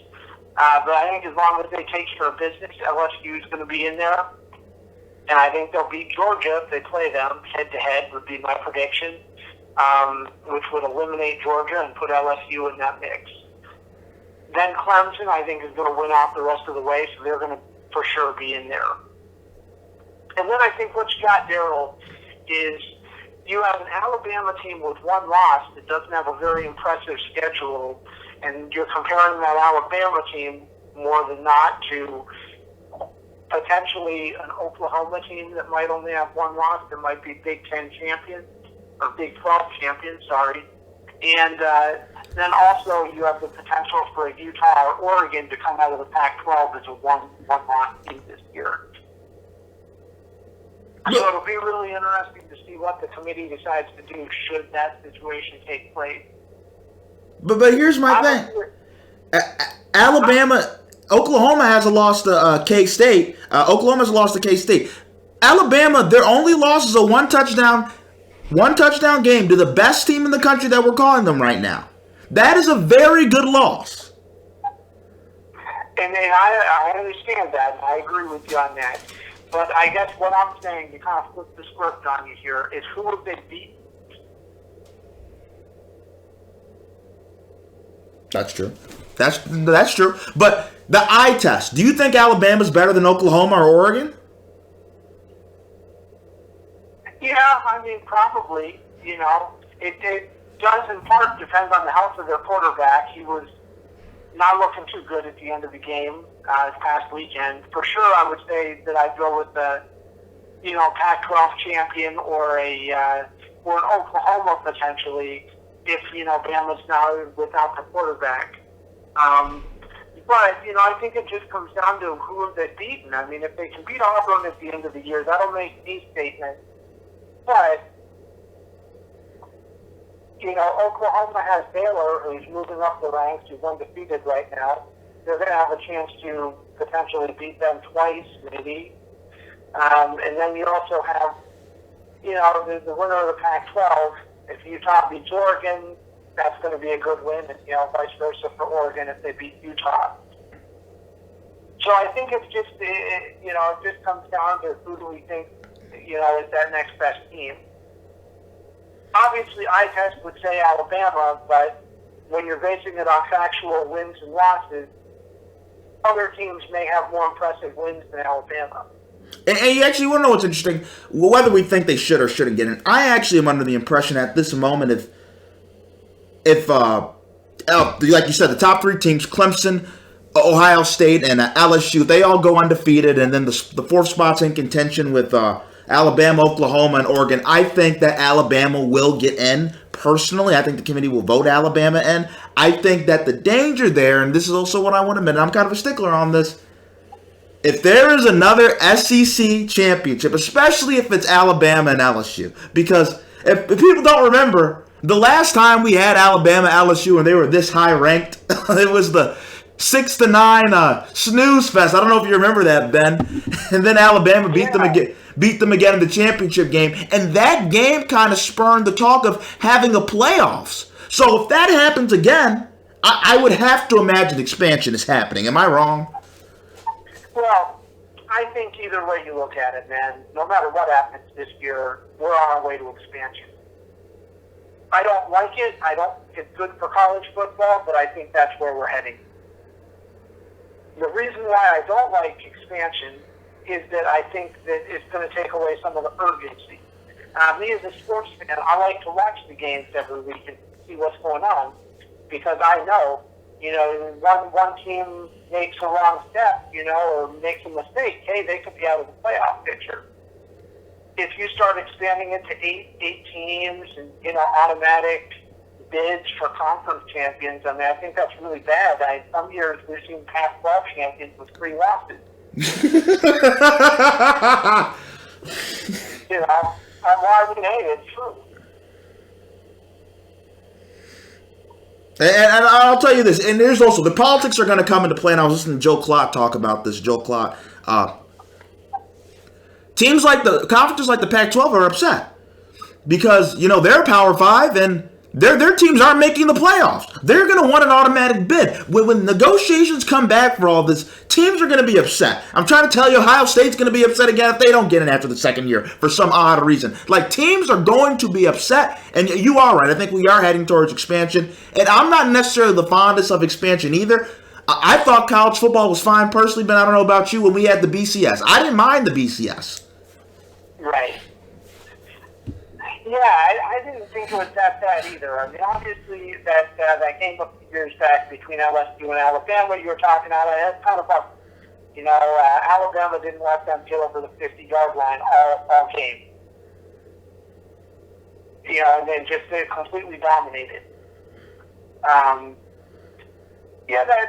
But I think as long as they take care of business, LSU is going to be in there. And I think they'll beat Georgia if they play them head-to-head, would be my prediction, which would eliminate Georgia and put LSU in that mix. Then Clemson, I think, is going to win out the rest of the way, so they're going to for sure be in there. And then I think what you got, Darrell, is you have an Alabama team with 1 loss that doesn't have a very impressive schedule, And you're comparing that Alabama team more than not to potentially an Oklahoma team that might only have one loss, that might be Big 10 champions, or Big 12 champions, sorry. And then also you have the potential for a Utah or Oregon to come out of the Pac-12 as a one-loss team this year. So it'll be really interesting to see what the committee decides to do should that situation take place. But here's my thing. Oklahoma has a loss to K-State. Oklahoma's lost to K-State. Alabama, their only loss is a one touchdown game to the best team in the country that we're calling them right now. That is a very good loss. And I understand that. I agree with you on that. But I guess what I'm saying, to kind of flip the script on you here, is who have they beaten? That's true. That's true. But the eye test, do you think Alabama's better than Oklahoma or Oregon? Yeah, I mean, probably. You know, it does in part depend on the health of their quarterback. He was not looking too good at the end of the game this past weekend. For sure, I would say that I'd go with the, Pac-12 champion or an Oklahoma potentially if, Bama's now without the quarterback. But, I think it just comes down to who have they beaten. I mean, if they can beat Auburn at the end of the year, that'll make a statement. But, Oklahoma has Baylor, who's moving up the ranks, who's undefeated right now. They're going to have a chance to potentially beat them twice, maybe. And then you also have, the winner of the Pac-12. If Utah beats Oregon, that's going to be a good win, and, vice versa for Oregon if they beat Utah. So I think it's just, it just comes down to who do we think, is that next best team. Obviously, eye test would say Alabama, but when you're basing it on factual wins and losses, other teams may have more impressive wins than Alabama. And you actually want to know what's interesting? Whether we think they should or shouldn't get in. I actually am under the impression at this moment if like you said, the top three teams, Clemson, Ohio State, and LSU, they all go undefeated, and then the fourth spot's in contention with Alabama, Oklahoma, and Oregon. I think that Alabama will get in. Personally, I think the committee will vote Alabama in. I think that the danger there, and this is also what I want to admit, and I'm kind of a stickler on this, if there is another SEC championship, especially if it's Alabama and LSU, because if people don't remember, the last time we had Alabama, LSU, and they were this high ranked, it was the 6-9 snooze fest. I don't know if you remember that, Ben. And then Alabama beat them again in the championship game, and that game kind of spurned the talk of having a playoffs. So if that happens again, I would have to imagine expansion is happening. Am I wrong? Well, I think either way you look at it, man, no matter what happens this year, we're on our way to expansion. I don't like it. I don't think it's good for college football, but I think that's where we're heading. The reason why I don't like expansion is that I think that it's going to take away some of the urgency. Me as a sports fan, I like to watch the games every week and see what's going on because I know, one team makes a wrong step, or makes a mistake, hey, they could be out of the playoff picture. If you start expanding it to eight teams and, automatic bids for conference champions, I mean, I think that's really bad. Some years we've seen Pac-12 champions with 3 losses. It's true. And I'll tell you this, and there's also, the politics are going to come into play, and I was listening to Joe Klott talk about this. Joe Klott, teams like conferences like the Pac-12 are upset because, they're Power 5 and their teams aren't making the playoffs. They're going to want an automatic bid. When negotiations come back for all this, teams are going to be upset. I'm trying to tell you, Ohio State's going to be upset again if they don't get in after the second year for some odd reason. Like, teams are going to be upset, and you are right. I think we are heading towards expansion, and I'm not necessarily the fondest of expansion either. I thought college football was fine personally, but I don't know about you when we had the BCS. I didn't mind the BCS. Right. Yeah, I didn't think it was that bad either. I mean, obviously, that game a few years back between LSU and Alabama, you were talking about it, that's kind of a, Alabama didn't let them get over the 50-yard line all game. And then just completely dominated.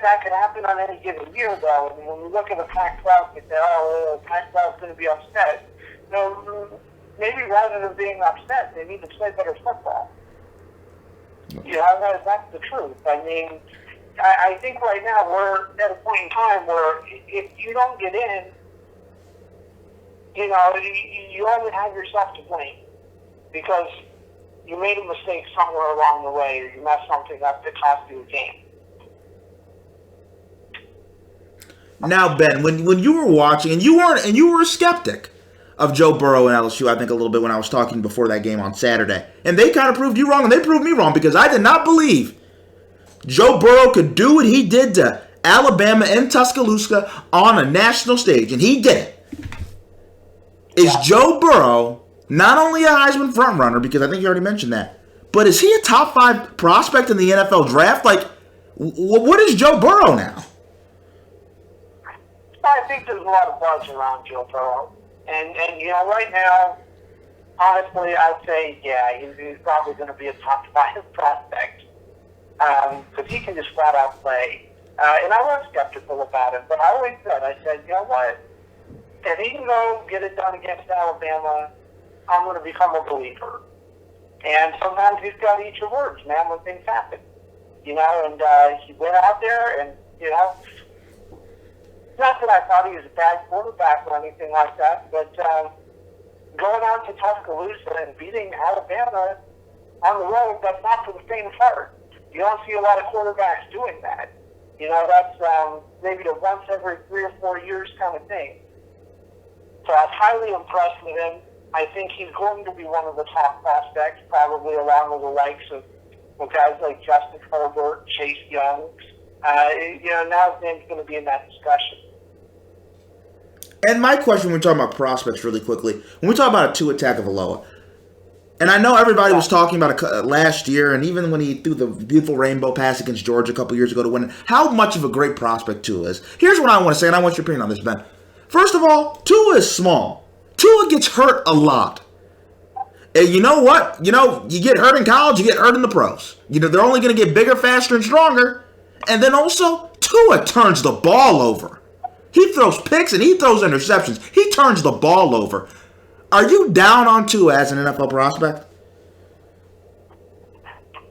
That could happen on any given year, though. I mean, when we look at the Pac-12, we say, the Pac-12 is going to be upset. No, maybe rather than being upset, they need to play better football. That's the truth. I mean, I think right now we're at a point in time where if you don't get in, you only have yourself to blame because you made a mistake somewhere along the way or you messed something up that cost you a game. Now, Ben, when you were watching, and you were a skeptic of Joe Burrow and LSU, I think a little bit when I was talking before that game on Saturday, and they kind of proved you wrong, and they proved me wrong because I did not believe Joe Burrow could do what he did to Alabama and Tuscaloosa on a national stage, and he did it. Is Joe Burrow not only a Heisman frontrunner, because I think you already mentioned that, but is he a top 5 prospect in the NFL draft? Like, what is Joe Burrow now? I think there's a lot of buzz around Joe Burrow. And right now, honestly, I'd say, he's probably going to be a top 5 prospect. Because he can just flat out play. And I was skeptical about him, but I always said, you know what? If he can go get it done against Alabama, I'm going to become a believer. And sometimes he's got to eat your words, man, when things happen. And he went out there and, not that I thought he was a bad quarterback or anything like that, but going out to Tuscaloosa and beating Alabama on the road, that's not for the faint of heart. You don't see a lot of quarterbacks doing that. That's maybe a once every 3 or 4 years kind of thing. So I was highly impressed with him. I think he's going to be one of the top prospects, probably along with the likes of guys like Justin Herbert, Chase Young. Now his name's going to be in that discussion. And my question when we're talking about prospects really quickly, when we talk about a Tua Tagovailoa, and I know everybody was talking about it last year, and even when he threw the beautiful rainbow pass against Georgia a couple years ago to win, how much of a great prospect Tua is. Here's what I want to say, and I want your opinion on this, Ben. First of all, Tua is small. Tua gets hurt a lot. And you know what? You get hurt in college, you get hurt in the pros. They're only going to get bigger, faster, and stronger. And then also, Tua turns the ball over. He throws picks and he throws interceptions. He turns the ball over. Are you down on Tua as an NFL prospect?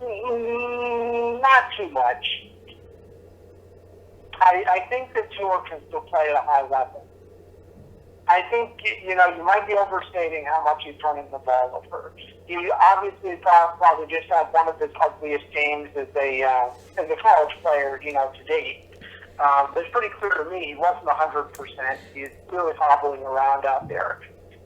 Not too much. I think that Tua can still play at a high level. I think, you might be overstating how much he's turning the ball over. He obviously probably just had one of his ugliest games as a college player, to date. It's pretty clear to me he wasn't 100%. He's really hobbling around out there.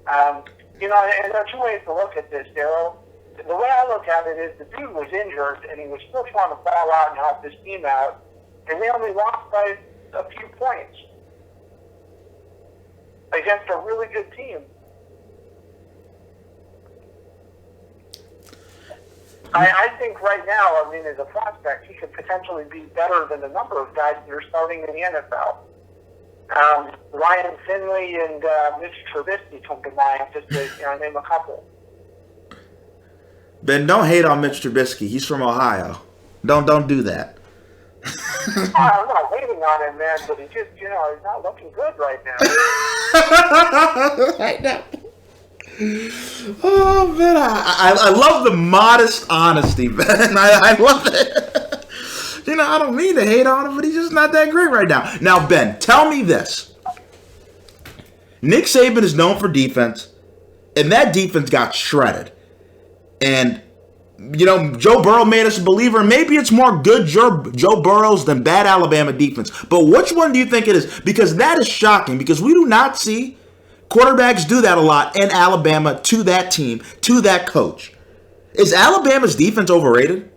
And there are 2 ways to look at this, Darrell. The way I look at it is the dude was injured, and he was still trying to ball out and help his team out, and they only lost by a few points against a really good team. I think right now, as a prospect, he could potentially be better than a number of guys that are starting in the NFL. Ryan Finley and Mitch Trubisky come to mind, just to name a couple. Ben, don't hate on Mitch Trubisky. He's from Ohio. Don't do that. I'm not hating on him, man, but he just, he's not looking good right now. I know. Oh, man, I love the modest honesty, man. I love it. I don't mean to hate on him, but he's just not that great right now. Now, Ben, tell me this. Nick Saban is known for defense, and that defense got shredded. And, Joe Burrow made us a believer. Maybe it's more good Joe Burrows than bad Alabama defense. But which one do you think it is? Because that is shocking, because we do not see quarterbacks do that a lot in Alabama to that team, to that coach. Is Alabama's defense overrated?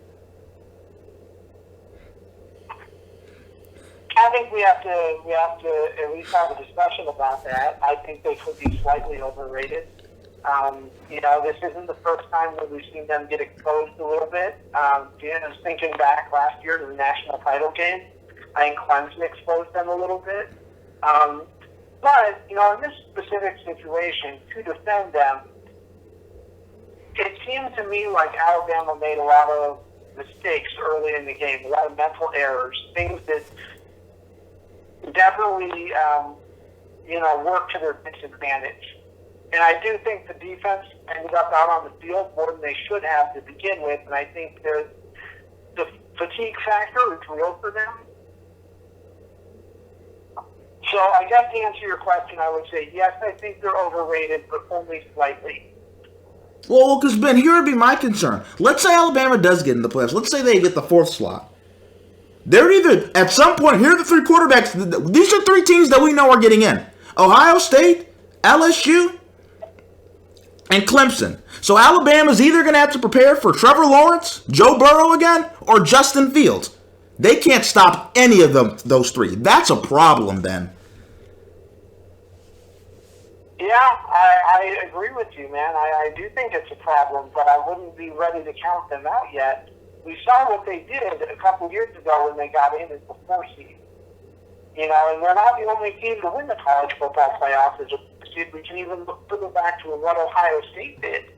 I think we have to at least have a discussion about that. I think they could be slightly overrated. This isn't the first time that we've seen them get exposed a little bit. Just thinking back last year to the national title game, I think Clemson exposed them a little bit. But, in this specific situation, to defend them, it seemed to me like Alabama made a lot of mistakes early in the game, a lot of mental errors, things that definitely, worked to their disadvantage. And I do think the defense ended up out on the field more than they should have to begin with, and I think the fatigue factor is real for them. So I guess to answer your question, I would say, yes, I think they're overrated, but only slightly. Well, because, Ben, here would be my concern. Let's say Alabama does get in the playoffs. Let's say they get the 4th slot. They're either, at some point, here are the 3 quarterbacks. These are 3 teams that we know are getting in. Ohio State, LSU, and Clemson. So Alabama's either going to have to prepare for Trevor Lawrence, Joe Burrow again, or Justin Fields. They can't stop any of those 3. That's a problem, Ben. Yeah, I agree with you, man. I do think it's a problem, but I wouldn't be ready to count them out yet. We saw what they did a couple years ago when they got in as the 4th seed. And they're not the only team to win the college football playoffs. We can even look further back to what Ohio State did.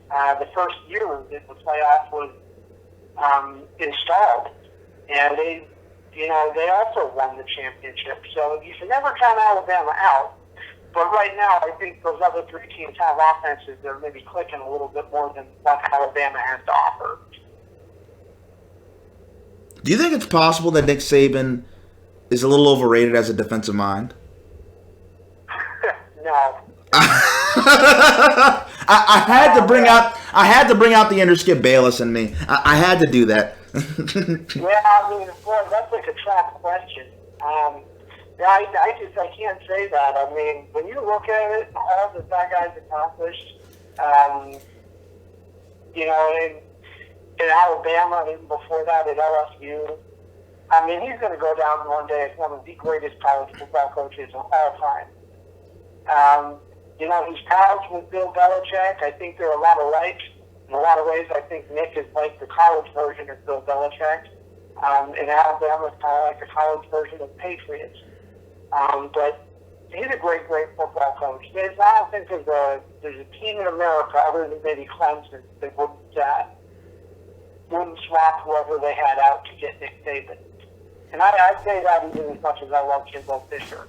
The first year that the playoff was installed. And they also won the championship. So you should never count Alabama out. But right now, I think those other 3 teams have offenses that are maybe clicking a little bit more than what Alabama has to offer. Do you think it's possible that Nick Saban is a little overrated as a defensive mind? No. I had to bring out the inner Skip Bayless in me. I had to do that. Yeah, boy, that's like a trap question. I can't say that. When you look at it, all that guy's accomplished, in Alabama, and before that at LSU, he's going to go down one day as one of the greatest college football coaches of all time. His pals with Bill Belichick, I think there are a lot of likes. In a lot of ways, I think Nick is like the college version of Bill Belichick. And Alabama is kind of like the college version of Patriots. But he's a great, great football coach. I don't think there's a team in America other than maybe Clemson that wouldn't swap whoever they had out to get Nick Saban. And I say that even as much as I love Jimbo Fisher.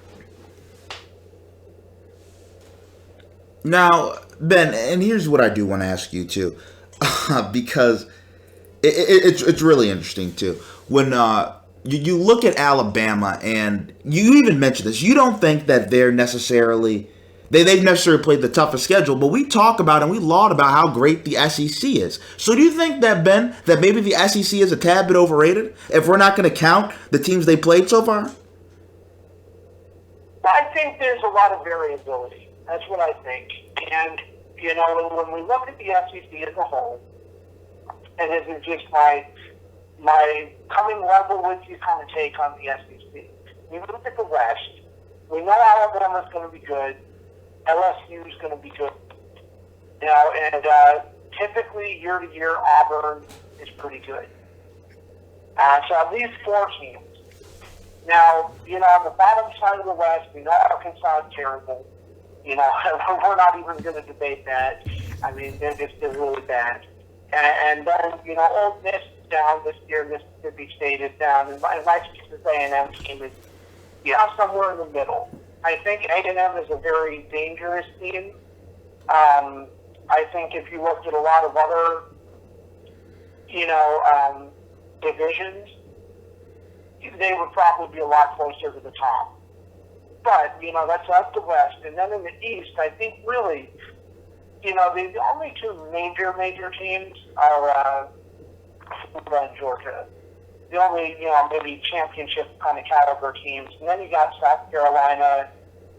Now, Ben, and here's what I do want to ask you too, because it's really interesting too. When you look at Alabama, and you even mentioned this, you don't think that they've necessarily played the toughest schedule, but we talk about and we laud about how great the SEC is. So do you think that, Ben, that maybe the SEC is a tad bit overrated if we're not going to count the teams they played so far? I think there's a lot of variability. That's what I think. And, when we look at the SEC as a whole, and this is just my coming level with you kind of take on the SEC. We look at the West. We know Alabama's going to be good. LSU is going to be good. And typically year to year, Auburn is pretty good. So these 4 teams. Now, on the bottom side of the West, we know Arkansas is terrible. We're not even going to debate that. They're really bad. And then, Ole Miss is down this year. Mississippi State is down. And my Texas A&M team is, somewhere in the middle. I think A&M is a very dangerous team. I think if you looked at a lot of other, divisions, they would probably be a lot closer to the top. But, that's the West. And then in the East, I think really, the only 2 major teams are Florida and Georgia. The only, maybe championship kind of caliber teams. And then you got South Carolina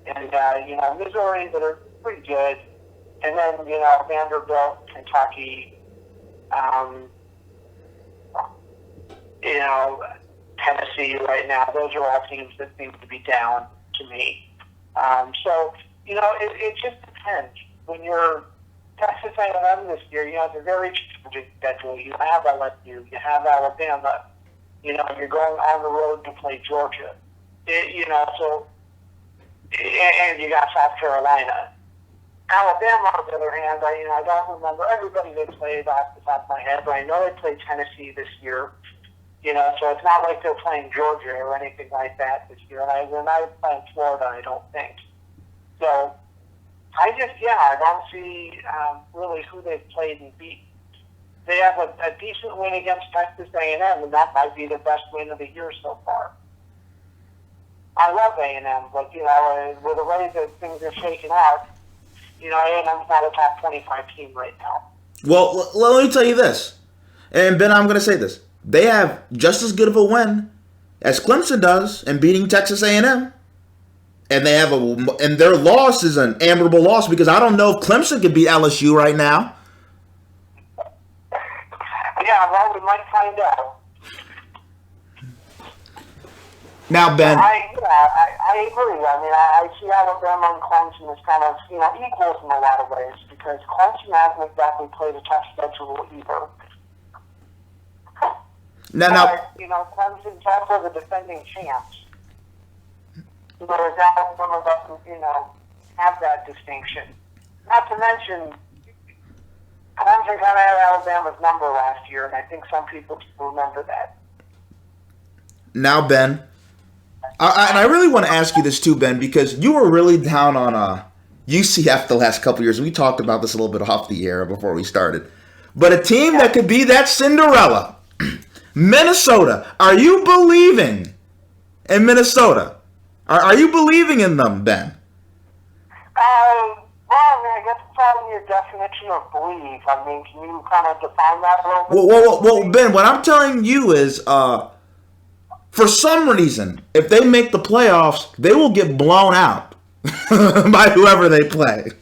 and, Missouri that are pretty good. And then, Vanderbilt, Kentucky, Tennessee right now. Those are all teams that seem to be down to me. So, it just depends. When you're Texas A&M this year, it's a very challenging schedule. You have LSU, you have Alabama. You're going on the road to play Georgia. And you got South Carolina. Alabama, on the other hand, I don't remember everybody they played off the top of my head, but I know they played Tennessee this year. So it's not like they're playing Georgia or anything like that this year. And they're not playing Florida, I don't think. So I don't see really who they've played and beat. They have a decent win against Texas A&M, and that might be the best win of the year so far. I love A&M, but, with the way that things are shaking out, A&M's not a top 25 team right now. Well, let me tell you this. And, Ben, I'm going to say this. They have just as good of a win as Clemson does in beating Texas A&M. And they have and their loss is an admirable loss because I don't know if Clemson could beat LSU right now. Yeah, well, we might find out. Now, Ben. I agree. I see Alabama and Clemson as kind of, equals in a lot of ways because Clemson hasn't exactly played a tough schedule either. Now, Clemson's also the defending champs. Whereas Alabama doesn't, have that distinction. Not to mention, Clemson kind of had Alabama's number last year, and I think some people remember that. Now, Ben, and I really want to ask you this too, Ben, because you were really down on UCF the last couple years. We talked about this a little bit off the air before we started. But a team that could be that Cinderella, Minnesota. Are you believing in Minnesota? Are you believing in them, Ben? I guess it's all in your definition of believe. Can you kind of define that a little bit? Well, Ben, what I'm telling you is, for some reason, if they make the playoffs, they will get blown out by whoever they play.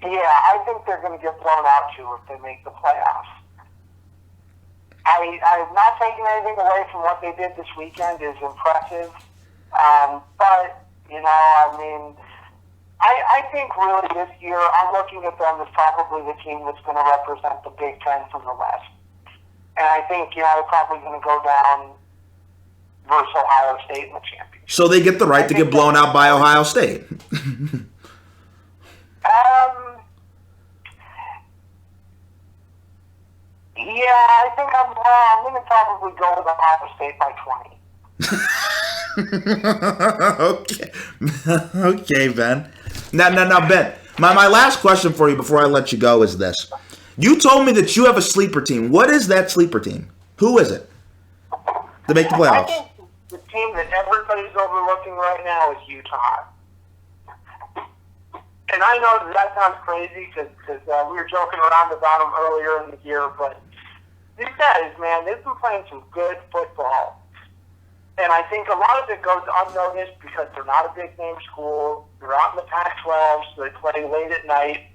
Yeah, I think they're going to get blown out too if they make the playoffs. I'm not taking anything away from what they did this weekend. Is impressive. But, I think really this year, I'm looking at them as probably the team that's going to represent the Big Ten from the West. And I think, they're probably going to go down versus Ohio State in the championship. So they get the right to get blown out by Ohio State. Yeah, I think I'm going to probably go with Ohio State by 20. Okay, Ben. Now, Ben, my last question for you before I let you go is this. You told me that you have a sleeper team. What is that sleeper team? Who is it to make the playoffs? I think the team that everybody's overlooking right now is Utah. And I know that sounds crazy because we were joking around about them earlier in the year, but these guys, man, they've been playing some good football. And I think a lot of it goes unnoticed because they're not a big-name school. They're out in the Pac-12, so they play late at night.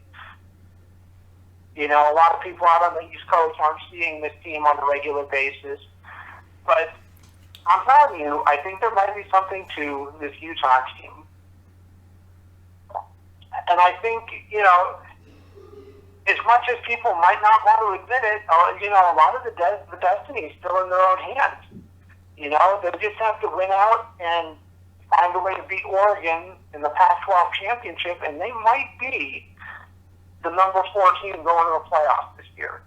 A lot of people out on the East Coast aren't seeing this team on a regular basis. But I'm telling you, I think there might be something to this Utah team. And I think, as much as people might not want to admit it, a lot of the destiny is still in their own hands. They just have to win out and find a way to beat Oregon in the Pac-12 championship, and they might be the number 4 team going to the playoffs this year.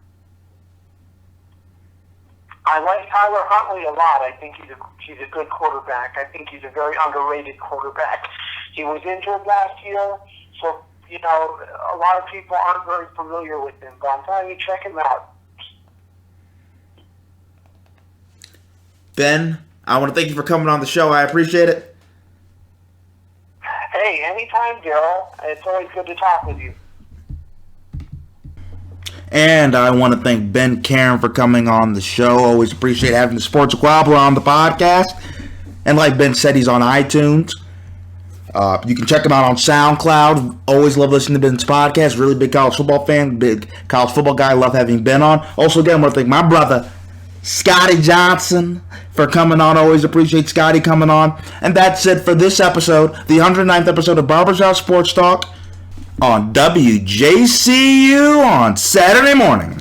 I like Tyler Huntley a lot. I think he's a good quarterback. I think he's a very underrated quarterback. He was injured last year, so a lot of people aren't very familiar with him. But I'm telling you, check him out. Ben, I want to thank you for coming on the show. I appreciate it. Hey, anytime, Darrell. It's always good to talk with you. And I want to thank Ben Karren for coming on the show. Always appreciate having the Sports Squabbler on the podcast. And like Ben said, he's on iTunes. You can check him out on SoundCloud. Always love listening to Ben's podcast. Really big college football fan. Big college football guy. Love having Ben on. Also, again, I want to thank my brother, Scotty Johnson, for coming on. Always appreciate Scotty coming on. And that's it for this episode, the 109th episode of Barber Shop Sports Talk. on WJCU on Saturday morning.